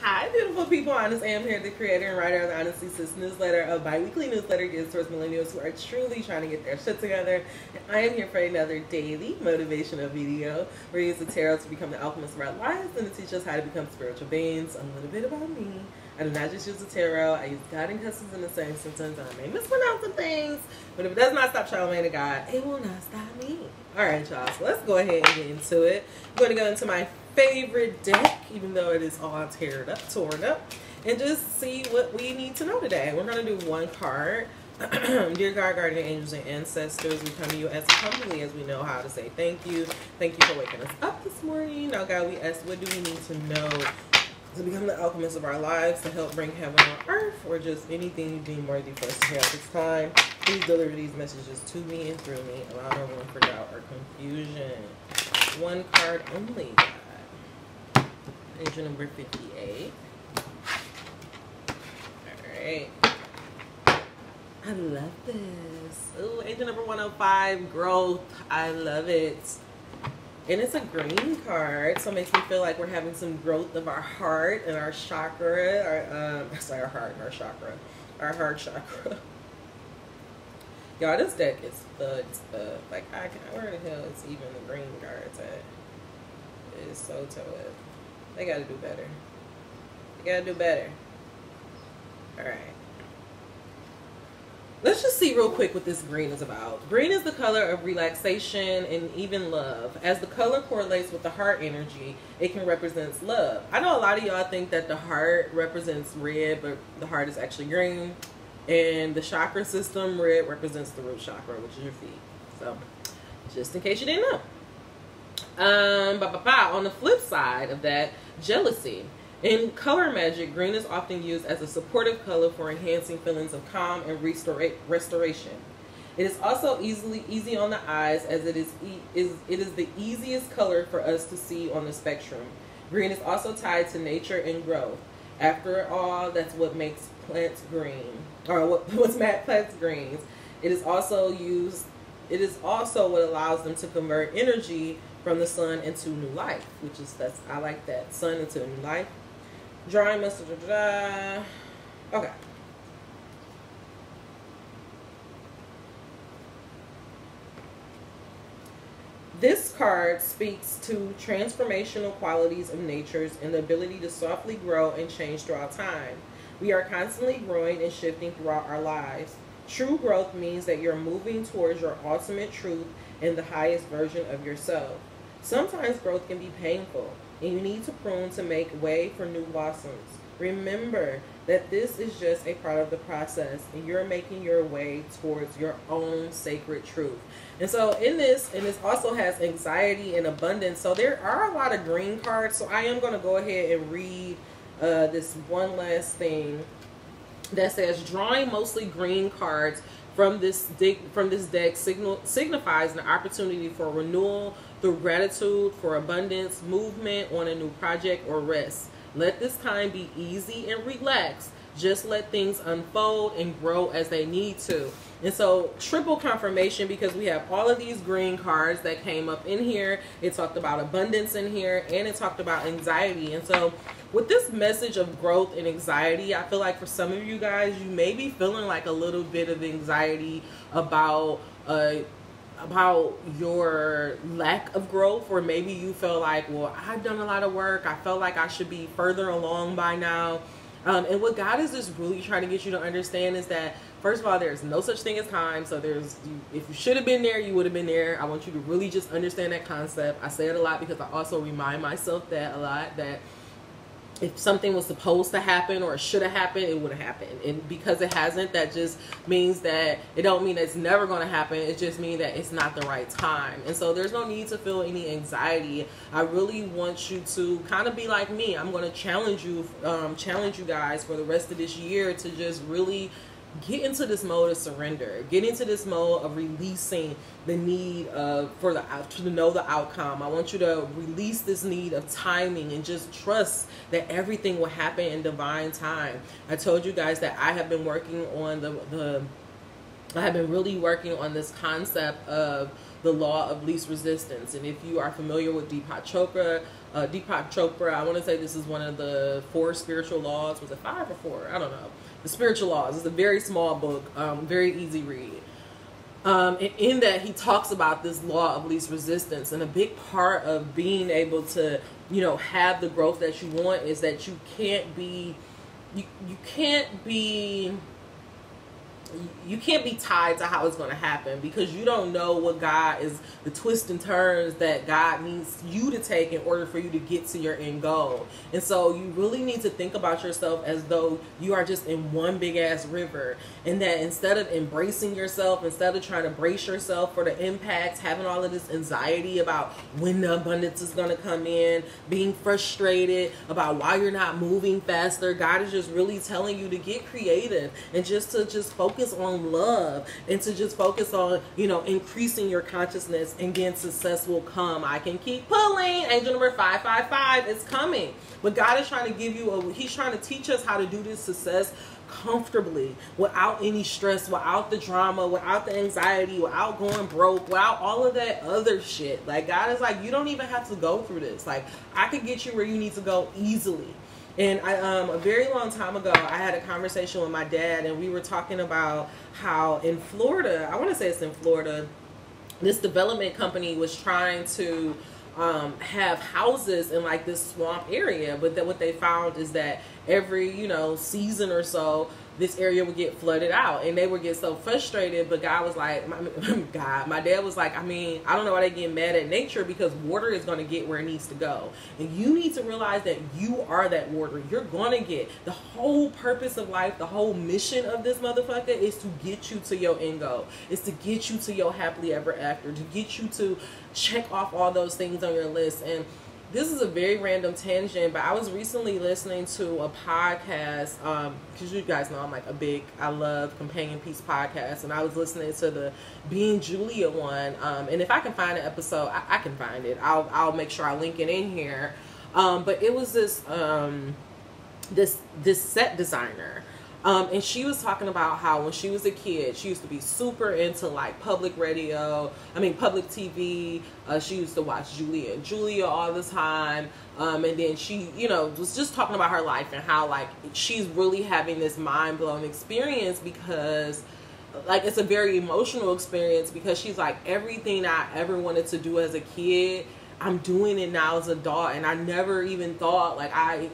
Hi, beautiful people. Honest Am here, the creator and writer of the Honesty Sis newsletter, a bi-weekly newsletter geared towards millennials who are truly trying to get their shit together. And I am here for another daily motivational video where we use the tarot to become the alchemists of our lives and to teach us how to become spiritual beings. A little bit about me. I do not just use the tarot. I use God and customs in the same sentence, and I may mispronounce some things, but if it does not stop Charlamagne to God, it will not stop me. Alright, y'all, so let's go ahead and get into it. I'm going to go into my favorite deck, even though it is all torn up, and just see what we need to know today. We're going to do one card. Dear God, guardian angels, and ancestors, we come to you as humbly as we know how to say thank you. Thank you for waking us up this morning. Now, God, we ask, what do we need to know to become the alchemists of our lives, to help bring heaven on earth, or just anything you deem worthy for us to hear at this time? Please deliver these messages to me and through me. Allow no room for doubt or confusion. One card only, God. Angel number 58. Alright. I love this. Ooh, angel number 105, growth. I love it. And it's a green card, so it makes me feel like we're having some growth of our heart and our chakra. Our heart and our chakra. Our heart chakra. Y'all, this deck is stuff. Like, where the hell is even the green cards at? It is so tough. They gotta do better. They gotta do better. Alright. Let's just see real quick what this green is about. Green is the color of relaxation and even love. As the color correlates with the heart energy, it can represent love. I know a lot of y'all think that the heart represents red, but the heart is actually green. And the chakra system, red represents the root chakra, which is your feet. So, just in case you didn't know. On the flip side of that, jealousy. In color magic, green is often used as a supportive color for enhancing feelings of calm and restoration. It is also easy on the eyes, as it is the easiest color for us to see on the spectrum. Green is also tied to nature and growth. After all, that's what makes plants green, or what's plants greens. It is also what allows them to convert energy from the sun into new life, I like that. Sun into new life. Drawing message. Okay. This card speaks to transformational qualities of natures and the ability to softly grow and change throughout time. We are constantly growing and shifting throughout our lives. True growth means that you're moving towards your ultimate truth and the highest version of yourself. Sometimes growth can be painful, and you need to prune to make way for new blossoms. Remember that this is just a part of the process, and you're making your way towards your own sacred truth. And so in this, and this also has anxiety and abundance. So there are a lot of green cards. So I am going to go ahead and read this one last thing that says, drawing mostly green cards from this deck signifies an opportunity for renewal through gratitude, for abundance, movement on a new project, or rest. Let this time be easy and relaxed. Just let things unfold and grow as they need to. And so, triple confirmation, because we have all of these green cards that came up in here. It talked about abundance in here, and it talked about anxiety. And so, with this message of growth and anxiety, I feel like for some of you guys, you may be feeling like a little bit of anxiety about your lack of growth, or maybe you feel like, well, I've done a lot of work. I felt like I should be further along by now. And what God is just really trying to get you to understand is that, first of all, there's no such thing as time. So if you should have been there, you would have been there. I want you to really just understand that concept. I say it a lot because I also remind myself that a lot, that if something was supposed to happen or should have happened, it would have happened. And because it hasn't, that just means that it don't mean that it's never going to happen. It just means that it's not the right time. And so there's no need to feel any anxiety. I really want you to kind of be like me. I'm going to challenge you guys for the rest of this year to just really get into this mode of surrender. Get into this mode of releasing the need to know the outcome. I want you to release this need of timing and just trust that everything will happen in divine time. I told you guys that I have been working on I have been really working on this concept of the law of least resistance. And if you are familiar with Deepak Chopra, I want to say this is one of the 4 spiritual laws. Was it 5 or 4? I don't know. The spiritual laws. It's a very small book, very easy read. And in that, he talks about this law of least resistance. And a big part of being able to, you know, have the growth that you want is that you can't be tied to how it's going to happen, because you don't know what God is, the twists and turns that God needs you to take in order for you to get to your end goal. And so you really need to think about yourself as though you are just in one big ass river, and that instead of embracing yourself, instead of trying to brace yourself for the impacts, having all of this anxiety about when the abundance is going to come in, being frustrated about why you're not moving faster, God is just really telling you to get creative and just focus on love, and to just focus on, you know, increasing your consciousness, and then success will come. I can keep pulling. Angel number 555 is coming. But God is trying to give you he's trying to teach us how to do this success comfortably, without any stress, without the drama, without the anxiety, without going broke, without all of that other shit. Like, God is like, you don't even have to go through this. Like, I could get you where you need to go easily. And I, a very long time ago, I had a conversation with my dad, and we were talking about how in Florida, I want to say it's in Florida, this development company was trying to have houses in like this swamp area, but that what they found is that every, you know, season or so, this area would get flooded out, and they would get so frustrated. But God was like, my dad was like, I mean, I don't know why they get mad at nature, because water is going to get where it needs to go. And you need to realize that you are that water. You're going to get the whole purpose of life. The whole mission of this motherfucker is to get you to your end goal. It's to get you to your happily ever after, to get you to check off all those things on your list. And this is a very random tangent, but I was recently listening to a podcast, because you guys know I love companion piece podcasts, and I was listening to the Being Julia one, and if I can find an episode, I can find it. I'll make sure I link it in here. But it was this set designer. And she was talking about how when she was a kid, she used to be super into like public TV. She used to watch Julia all the time. And then she, you know, was just talking about her life and how like she's really having this mind blowing experience, because like it's a very emotional experience, because she's like, everything I ever wanted to do as a kid, I'm doing it now as an adult, and I never even thought, like, I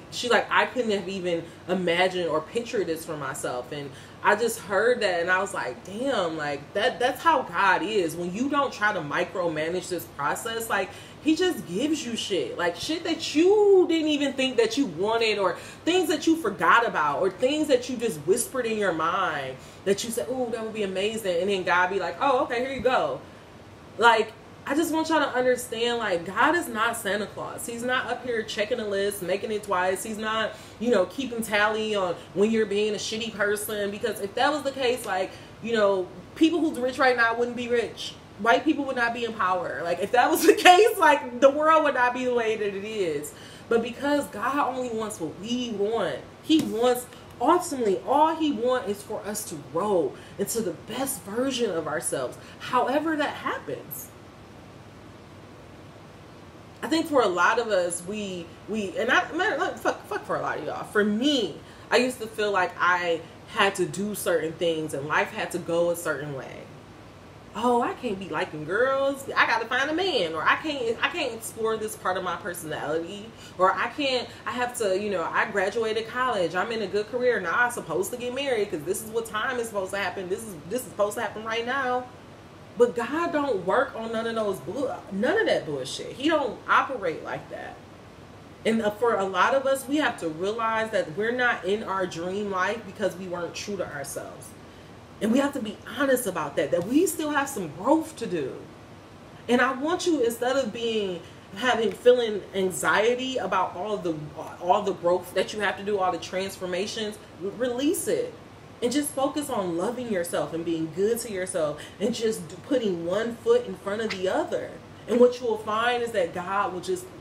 couldn't have even imagined or pictured this for myself. And I just heard that, and I was like, damn, like, that's how God is. When you don't try to micromanage this process, like, he just gives you shit, like shit that you didn't even think that you wanted, or things that you forgot about, or things that you just whispered in your mind that you said, oh, that would be amazing. And then God be like, oh, okay, here you go. Like, I just want y'all to understand, like, God is not Santa Claus. He's not up here checking a list, making it twice. He's not, you know, keeping tally on when you're being a shitty person. Because if that was the case, like, you know, people who's rich right now wouldn't be rich. White people would not be in power. Like, if that was the case, like, the world would not be the way that it is. But because God only wants what we want, he wants, ultimately, all he wants is for us to grow into the best version of ourselves, however that happens. I think for a lot of us, fuck for a lot of y'all. For me, I used to feel like I had to do certain things and life had to go a certain way. Oh, I can't be liking girls. I got to find a man, or I can't explore this part of my personality, or I have to, you know, I graduated college. I'm in a good career now. I'm supposed to get married because this is what time is supposed to happen. This is supposed to happen right now. But God don't work on none of that bullshit. He don't operate like that. And for a lot of us, we have to realize that we're not in our dream life because we weren't true to ourselves. And we have to be honest about that we still have some growth to do. And I want you, instead of feeling anxiety about all the growth that you have to do, all the transformations, release it. And just focus on loving yourself and being good to yourself, and just putting one foot in front of the other. And what you will find is that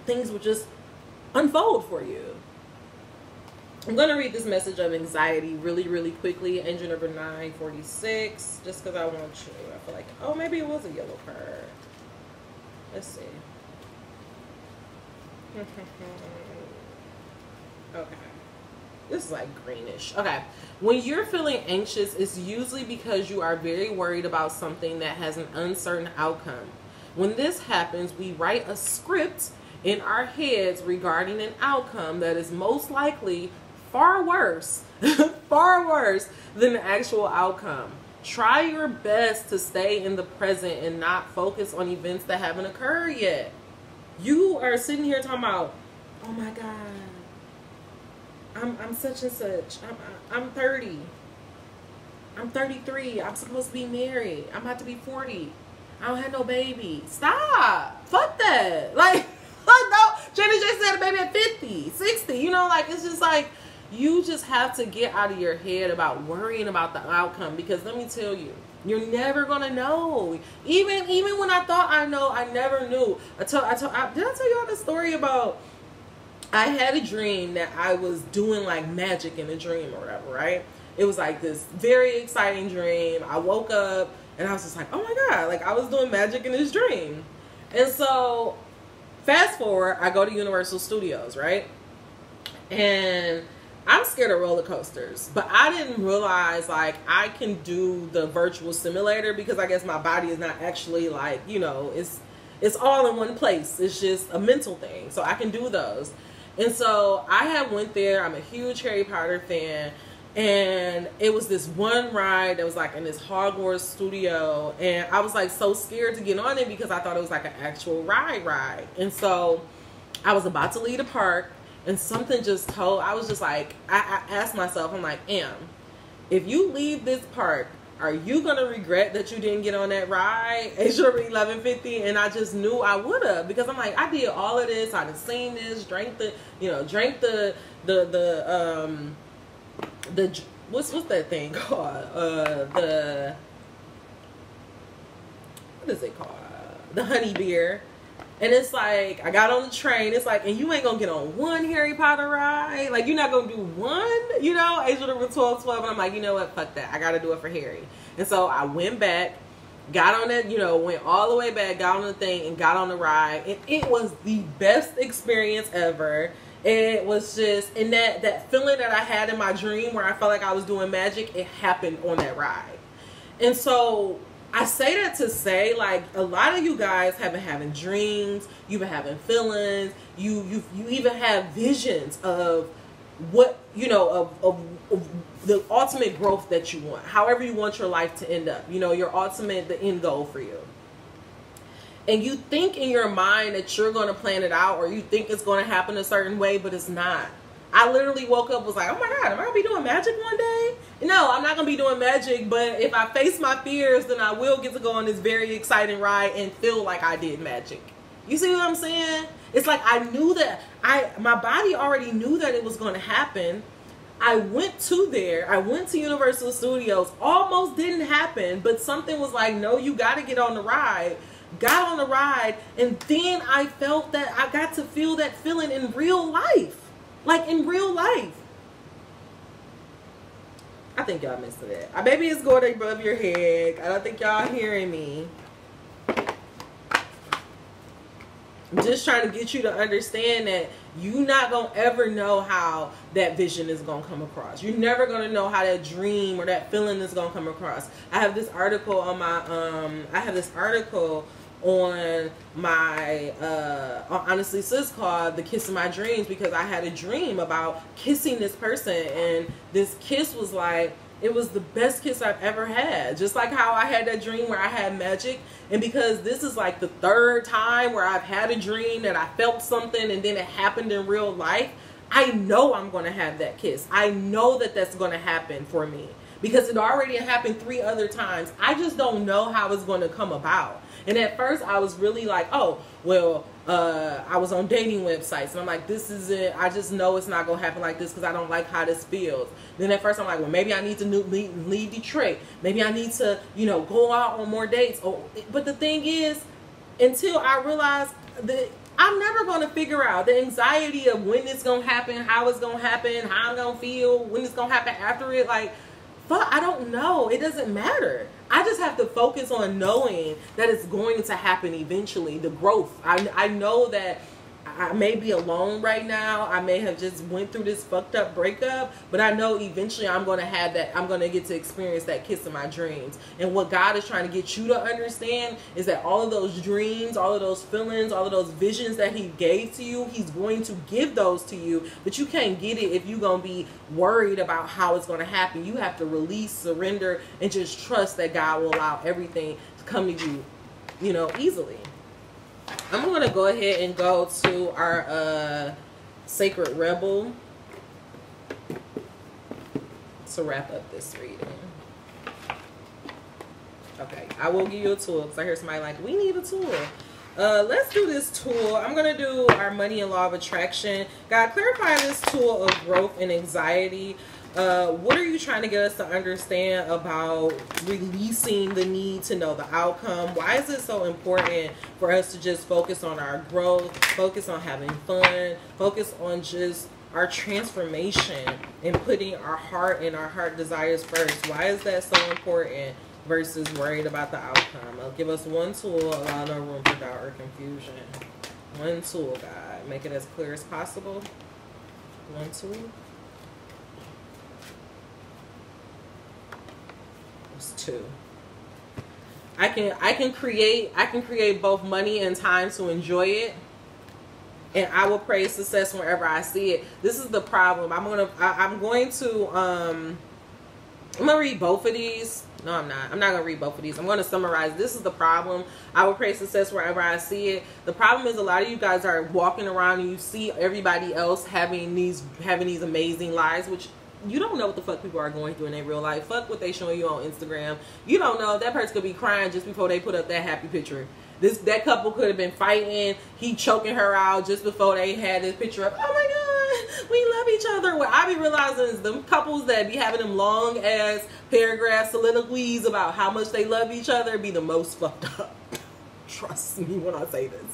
things will just unfold for you. I'm going to read this message of anxiety really, really quickly. Angel number 946, just because I want you. I feel like, oh, maybe it was a yellow card. Let's see. Okay. This is like greenish. Okay. When you're feeling anxious, it's usually because you are very worried about something that has an uncertain outcome. When this happens, we write a script in our heads regarding an outcome that is most likely far worse, far worse than the actual outcome. Try your best to stay in the present and not focus on events that haven't occurred yet. You are sitting here talking about, oh my God, I'm such and such. I'm 30. I'm 33. I'm supposed to be married. I'm about to be 40. I don't have no baby. Stop. Fuck that. Like, no. Janet J said a baby at 50, 60. You know, like, it's just like, you just have to get out of your head about worrying about the outcome, because let me tell you, you're never gonna know. Even when I thought I know, I never knew. Did I tell y'all the story about, I had a dream that I was doing like magic in a dream or whatever, right? It was like this very exciting dream. I woke up and I was just like, oh my God, like I was doing magic in this dream. And so fast forward, I go to Universal Studios, right? And I'm scared of roller coasters, but I didn't realize like I can do the virtual simulator, because I guess my body is not actually like, you know, it's all in one place. It's just a mental thing. So I can do those. And so I had went there. I'm a huge Harry Potter fan. And it was this one ride that was like in this Hogwarts studio. And I was like so scared to get on it because I thought it was like an actual ride. And so I was about to leave the park. And something just told, I was just like, I asked myself, I'm like, if you leave this park, are you going to regret that you didn't get on that ride at Strawberry 1150? And I just knew I would have, because I'm like, I did all of this. I done seen this, drank the what's that thing called? What is it called? The honey beer. And it's like, I got on the train. It's like, and you ain't gonna get on one Harry Potter ride. Like, you're not gonna do one, you know, age of the 12. And I'm like, you know what? Fuck that. I gotta do it for Harry. And so I went back, got on that, you know, went all the way back, got on the thing, and got on the ride. And it was the best experience ever. It was just, and that feeling that I had in my dream where I felt like I was doing magic, it happened on that ride. And so I say that to say, like, a lot of you guys have been having dreams, you've been having feelings, you even have visions of what, you know, of the ultimate growth that you want, however you want your life to end up, you know, your ultimate, the end goal for you. And you think in your mind that you're going to plan it out, or you think it's going to happen a certain way, but it's not. I literally woke up, was like, oh my God, am I going to be doing magic one day? No, I'm not going to be doing magic, but if I face my fears, then I will get to go on this very exciting ride and feel like I did magic. You see what I'm saying? It's like I knew that, my body already knew that it was going to happen. I went to Universal Studios, almost didn't happen, but something was like, no, you got to get on the ride. Got on the ride, and then I felt that I got to feel that feeling in real life. Like in real life. I think y'all missed that. Maybe it's going above your head. I don't think y'all hearing me. I'm just trying to get you to understand that you're not going to ever know how that vision is going to come across. You're never going to know how that dream or that feeling is going to come across. I have this article on my, on my Honestly Sis called The Kiss of My Dreams, because I had a dream about kissing this person, and this kiss was like, it was the best kiss I've ever had. Just like how I had that dream where I had magic, and because this is like the third time where I've had a dream that I felt something and then it happened in real life, I know I'm going to have that kiss. I know that that's going to happen for me, because it already happened 3 other times. I just don't know how it's going to come about. And at first I was really like, oh, well, I was on dating websites, and I'm like, this is it. I just know it's not going to happen like this because I don't like how this feels. Then at first I'm like, well, maybe I need to leave Detroit. Maybe I need to, you know, go out on more dates. Oh, but the thing is, until I realized that I'm never going to figure out the anxiety of when it's going to happen, how it's going to happen, how I'm going to feel, when it's going to happen after it. Like, I don't know. It doesn't matter. I just have to focus on knowing that it's going to happen eventually. The growth. I know that I may be alone right now. I may have just went through this fucked up breakup, but I know eventually I'm going to have that. I'm going to get to experience that kiss of my dreams. And what God is trying to get you to understand is that all of those dreams, all of those feelings, all of those visions that he gave to you, he's going to give those to you, but you can't get it if you're going to be worried about how it's going to happen. You have to release, surrender, and just trust that God will allow everything to come to you, you know, easily. I'm going to go ahead and go to our Sacred Rebel to wrap up this reading. Okay, I will give you a tool because I hear somebody like, we need a tool. Let's do this tool. I'm going to do our money and law of attraction. God, clarify this tool of growth and anxiety. What are you trying to get us to understand about releasing the need to know the outcome? Why is it so important for us to just focus on our growth, focus on having fun, focus on just our transformation and putting our heart and our heart desires first? Why is that so important versus worried about the outcome? Give us one tool, allow no room for doubt or confusion. One tool, God. Make it as clear as possible. One tool. Two. I can create both money and time to enjoy it, and I will praise success wherever I see it. This is the problem. I'm going to read both of these. No, I'm not going to read both of these. I'm going to summarize. This is the problem. I will praise success wherever I see it. The problem is a lot of you guys are walking around and you see everybody else having these amazing lives, which you don't know what the fuck people are going through in their real life. Fuck what they showing you on Instagram. You don't know. That person could be crying just before they put up that happy picture. That couple could have been fighting. He choking her out just before they had this picture up. Oh my God, we love each other. What I be realizing is them couples that be having them long ass paragraph soliloquies about how much they love each other be the most fucked up. Trust me when I say this.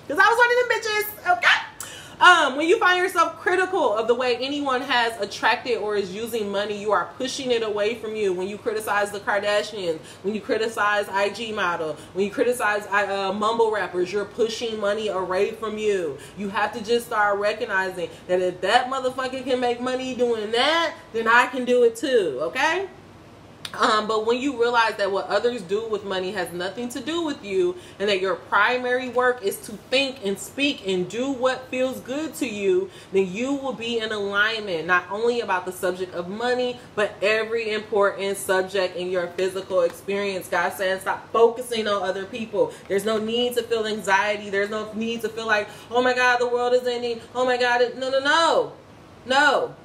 Because I was one of them bitches. Okay. When you find yourself critical of the way anyone has attracted or is using money, you are pushing it away from you. When you criticize the Kardashians, when you criticize IG model, when you criticize mumble rappers, you're pushing money away from you. You have to just start recognizing that if that motherfucker can make money doing that, then I can do it too, okay? But when you realize that what others do with money has nothing to do with you, and that your primary work is to think and speak and do what feels good to you, then you will be in alignment, not only about the subject of money, but every important subject in your physical experience. God saying stop focusing on other people. There's no need to feel anxiety. There's no need to feel like, oh my God, the world is ending. Oh my God. No.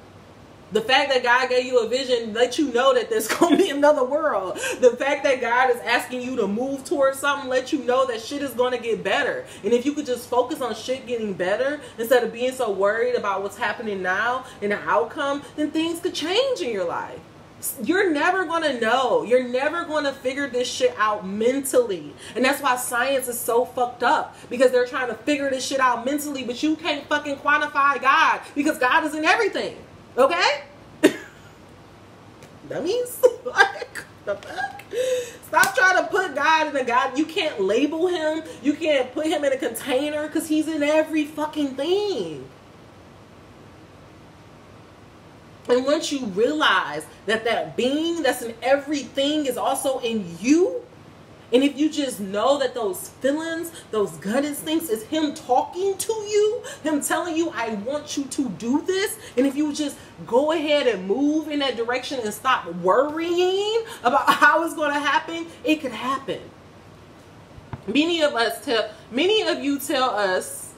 The fact that God gave you a vision let you know that there's going to be another world. The fact that God is asking you to move towards something let you know that shit is going to get better. And if you could just focus on shit getting better instead of being so worried about what's happening now and the outcome, then things could change in your life. You're never going to know. You're never going to figure this shit out mentally. And that's why science is so fucked up. Because they're trying to figure this shit out mentally, but you can't fucking quantify God. Because God is in everything. Okay? Dummies? Like, the fuck? Stop trying to put God in a God. You can't label him. You can't put him in a container because he's in every fucking thing. And once you realize that that being that's in everything is also in you, and if you just know that those feelings, those gut instincts is him talking to you, him telling you, I want you to do this. And if you just go ahead and move in that direction and stop worrying about how it's going to happen, it could happen. Many of you tell us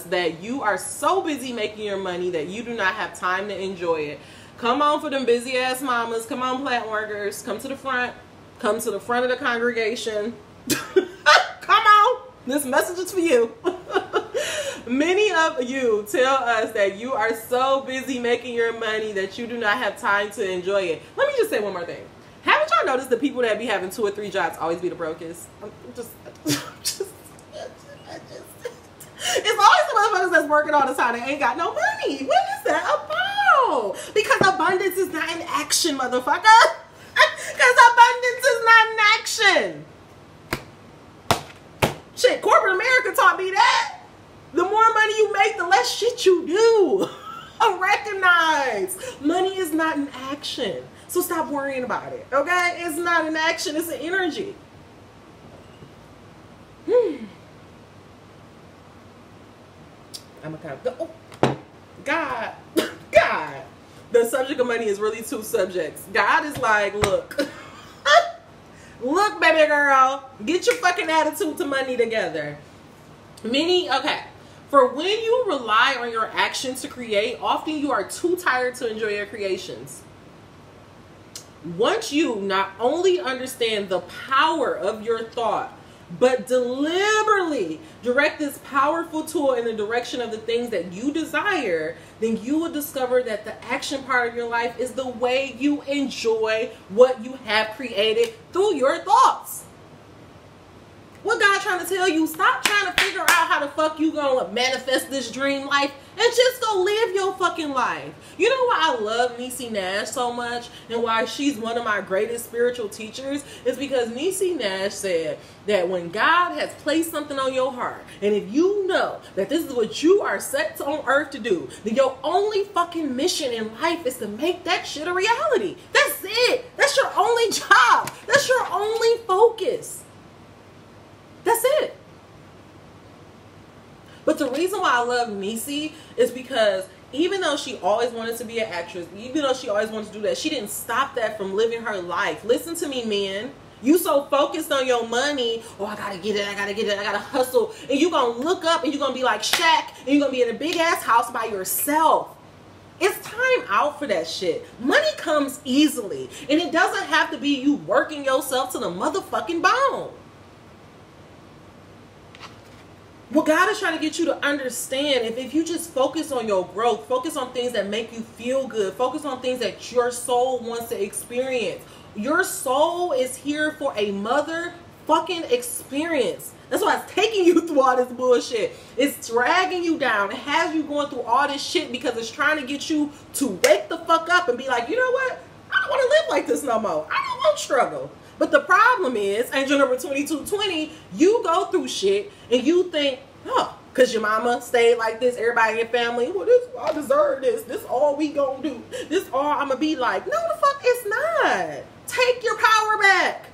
that you are so busy making your money that you do not have time to enjoy it. Come on for them busy ass mamas. Come on, plant workers. Come to the front. Come to the front of the congregation. Come on. This message is for you. Many of you tell us that you are so busy making your money that you do not have time to enjoy it. Let me just say one more thing. Haven't y'all noticed the people that be having 2 or 3 jobs always be the brokest? It's always the motherfuckers that's working all the time that ain't got no money. What is that about? Because abundance is not in action, motherfucker. Because abundance is not an action. Shit, corporate America taught me that. The more money you make, the less shit you do. Recognize money is not an action. So stop worrying about it, okay? It's not an action, it's an energy. I'm a kind of, oh, God. The subject of money is really two subjects. God is like, look, look, baby girl, get your fucking attitude to money together. Okay. For when you rely on your actions to create, often you are too tired to enjoy your creations. Once you not only understand the power of your thought, but deliberately direct this powerful tool in the direction of the things that you desire, then you will discover that the action part of your life is the way you enjoy what you have created through your thoughts. What God trying to tell you? Stop trying to figure out how the fuck you gonna manifest this dream life and just go live your fucking life. You know why I love Niecy Nash so much and why she's one of my greatest spiritual teachers? Is because Niecy Nash said that when God has placed something on your heart, and if you know that this is what you are set on earth to do, then your only fucking mission in life is to make that shit a reality. That's it. That's your only job. That's your only focus. That's it. But the reason why I love Niecy is because even though she always wanted to be an actress, even though she always wanted to do that, she didn't stop that from living her life. Listen to me, man. You so focused on your money. Oh, I gotta get it. I gotta hustle. And you're gonna look up and you're gonna be like Shaq and you're gonna be in a big ass house by yourself. It's time out for that shit. Money comes easily. And it doesn't have to be you working yourself to the motherfucking bone. What God is trying to get you to understand, if you just focus on your growth, focus on things that make you feel good, focus on things that your soul wants to experience. Your soul is here for a motherfucking experience. That's why it's taking you through all this bullshit. It's dragging you down. It has you going through all this shit because it's trying to get you to wake the fuck up and be like, you know what? I don't want to live like this no more. I don't want to struggle. But the problem is, angel number 2220, you go through shit and you think, oh, because your mama stayed like this, everybody in your family, well, I deserve this. This all we gonna do. This all I'm gonna be like. No, the fuck it's not. Take your power back.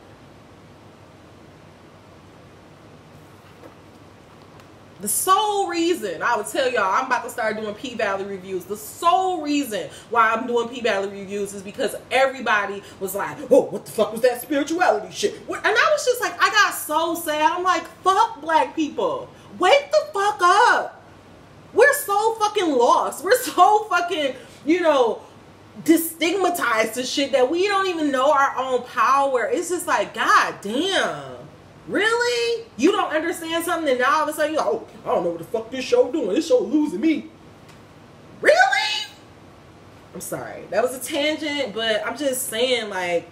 The sole reason, I would tell y'all, I'm about to start doing P-Valley reviews. The sole reason why I'm doing P-Valley reviews is because everybody was like, oh, what the fuck was that spirituality shit? And I was just like, I got so sad. I'm like, fuck black people. Wake the fuck up. We're so fucking lost. We're so fucking, destigmatized to shit that we don't even know our own power. It's just like, god damn. Really? You don't understand something and now all of a sudden you're like, oh, I don't know what the fuck this show doing. This show losing me. Really? I'm sorry. That was a tangent, but I'm just saying, like,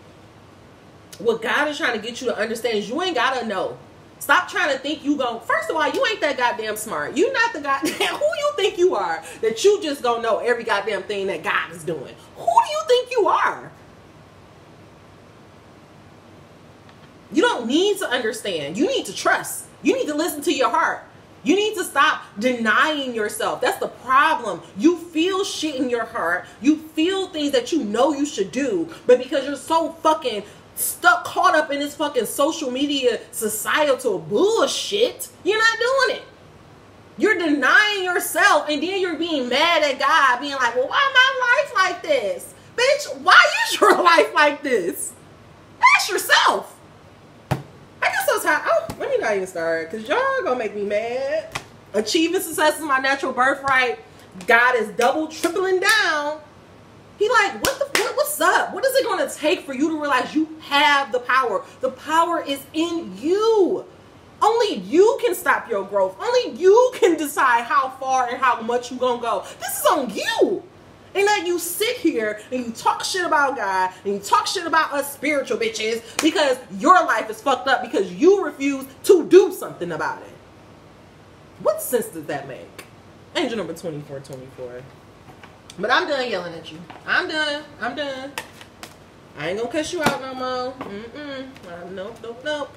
what God is trying to get you to understand is you ain't gotta know. Stop trying to think you gon' first of all, you ain't that goddamn smart. You not the goddamn who you think you are that you just gonna know every goddamn thing that God is doing. Who do you think you are? You don't need to understand. You need to trust. You need to listen to your heart. You need to stop denying yourself. That's the problem. You feel shit in your heart. You feel things that you know you should do, but because you're so fucking stuck, caught up in this fucking social media societal bullshit, you're not doing it. You're denying yourself, and then you're being mad at God, being like, well, why my life like this? Bitch, why is your life like this? Ask yourself. I get so tired. Oh, let me not even start, because y'all gonna make me mad. Achieving success is my natural birthright. God is double, tripling down. He like, what's up? What is it gonna take for you to realize you have the power? The power is in you. Only you can stop your growth. Only you can decide how far and how much you're gonna go. This is on you. And that you sit here and you talk shit about God and you talk shit about us spiritual bitches because your life is fucked up because you refuse to do something about it. What sense does that make? Angel number 2424. But I'm done yelling at you. I'm done. I ain't gonna cuss you out no more. Nope.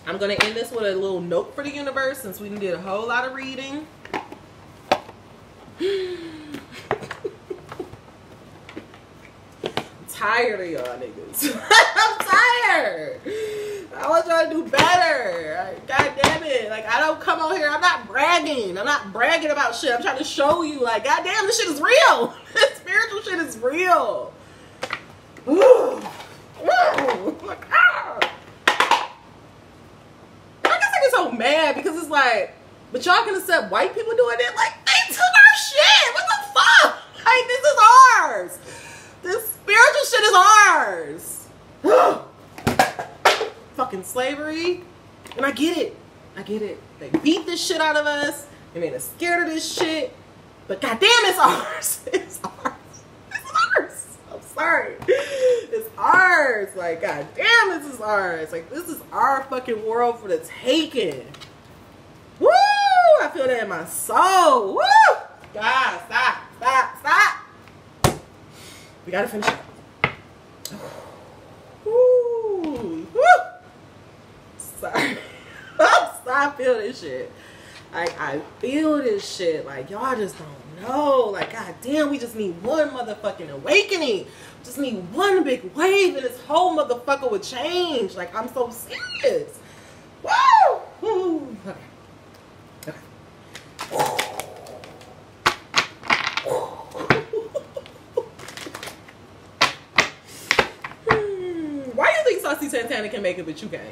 I'm gonna end this with a little note for the universe since we did a whole lot of reading. I'm tired of y'all niggas. I'm tired. I want y'all to do better. God damn it. Like, I don't come on here. I'm not bragging. I'm not bragging about shit. I'm trying to show you, like, God damn, this shit is real. This spiritual shit is real. Ooh. Like, ah. I guess I get so mad because it's like, but y'all can accept white people doing it? Like, they took our shit. What the fuck? Like, this is ours. This spiritual shit is ours. Fucking slavery. And I get it. They beat this shit out of us. They made us scared of this shit. But goddamn, it's ours. It's ours. It's ours. I'm sorry. It's ours. Like, goddamn, this is ours. Like, this is our fucking world for the taking. Woo! I feel that in my soul. Woo! God, stop. We gotta finish it. Woo! Woo! Sorry. I feel this shit. Like, I feel this shit. Like, y'all just don't know. Like, goddamn, we just need one motherfucking awakening. Just need one big wave and this whole motherfucker would change. Like, I'm so serious. Woo! Woo! Okay. Why do you think Saucy Santana can make it, but you can't?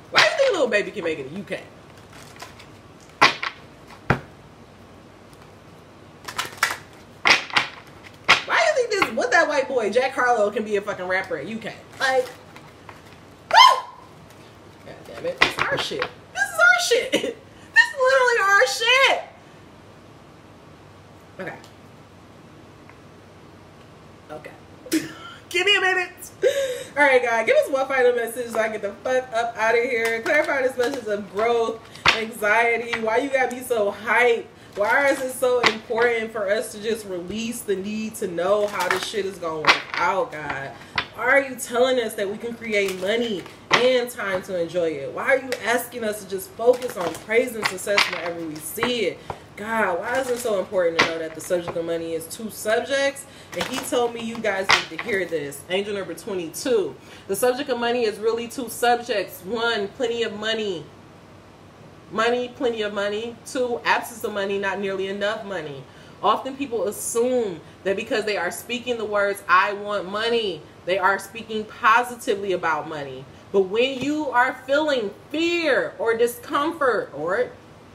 Why do you think Little Baby can make it and you can't? Why do you think this, what that white boy, Jack Harlow, can be a fucking rapper and you can't? Like, woo! God damn it. This is our shit. This is our shit. This is literally our shit. Okay. Give me a minute. Alright, guys. Give us one final message so I get the fuck up out of here. Clarify this message of growth, anxiety. Why you gotta be so hyped? Why is it so important for us to just release the need to know how this shit is gonna work out, God? Why are you telling us that we can create money and time to enjoy it? Why are you asking us to just focus on praise and success whenever we see it? God, why is it so important to know that the subject of money is two subjects? And he told me you guys need to hear this. Angel number 22. The subject of money is really two subjects. One, plenty of money. Money, plenty of money. Two, absence of money, not nearly enough money. Often people assume that because they are speaking the words, I want money, they are speaking positively about money. But when you are feeling fear or discomfort or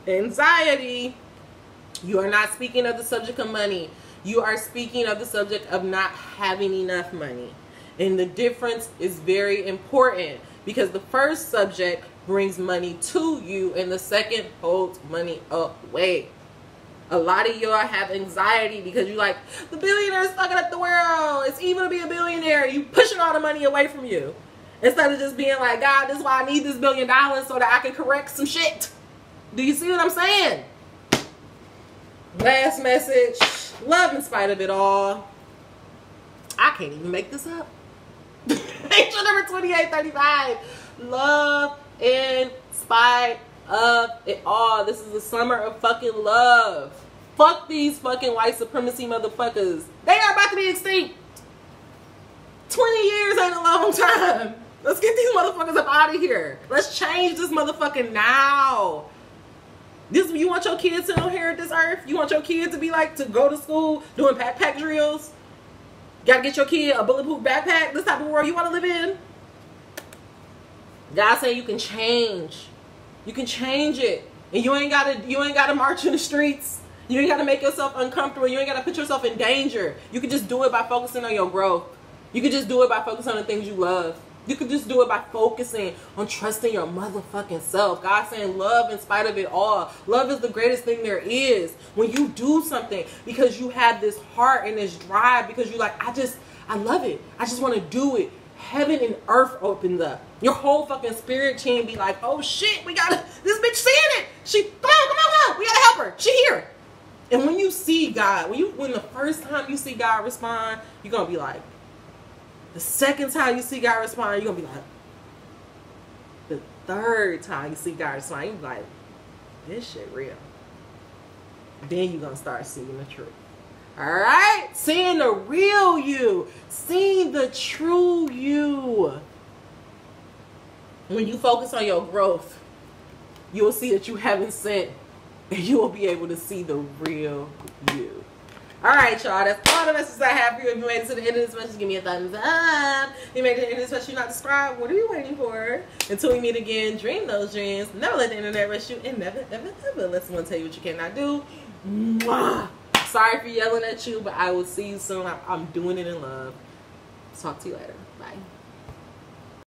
anxiety, you are not speaking of the subject of money. You are speaking of the subject of not having enough money. And the difference is very important because the first subject brings money to you and the second holds money away. A lot of y'all have anxiety because you like, the billionaire is fucking up the world. It's evil to be a billionaire. You pushing all the money away from you. Instead of just being like, God, this is why I need this $1 billion so that I can correct some shit. Do you see what I'm saying? Last message. Love in spite of it all. I can't even make this up. Angel number 2835. Love in spite of it all. This is the summer of fucking love. Fuck these fucking white supremacy motherfuckers. They are about to be extinct. 20 years ain't a long time. Let's get these motherfuckers up out of here. Let's change this motherfucking now. You want your kids to inherit this earth? You want your kids to be like, to go to school doing backpack drills? Gotta get your kid a bulletproof backpack? This type of world you want to live in? God saying you can change. You can change it. And you ain't gotta march in the streets. You ain't gotta make yourself uncomfortable. You ain't gotta put yourself in danger. You can just do it by focusing on your growth. You can just do it by focusing on the things you love. You can just do it by focusing on trusting your motherfucking self. God saying love in spite of it all. Love is the greatest thing there is. When you do something because you have this heart and this drive, because you like, I love it. I just want to do it. Heaven and earth opens up. Your whole fucking spirit team be like, oh shit, we gotta, this bitch seeing it. She, come on. We gotta help her. She here. And when you see God, when the first time you see God respond, you're going to be like, the second time you see God respond, you're going to be like, the third time you see God respond, you're like, this shit real. Then you're going to start seeing the truth. All right? Seeing the real you. Seeing the true you. When you focus on your growth, you'll see that you haven't sinned. And you will be able to see the real you. All right, y'all. That's all the messages I have for you. If you made it to the end of this message, give me a thumbs up. If you made it to the end of this message, you're not subscribed. What are you waiting for? Until we meet again, dream those dreams. Never let the internet rush you. And never, ever, ever let someone tell you what you cannot do. Mwah. Sorry for yelling at you, but I will see you soon. I'm doing it in love. Talk to you later. Bye.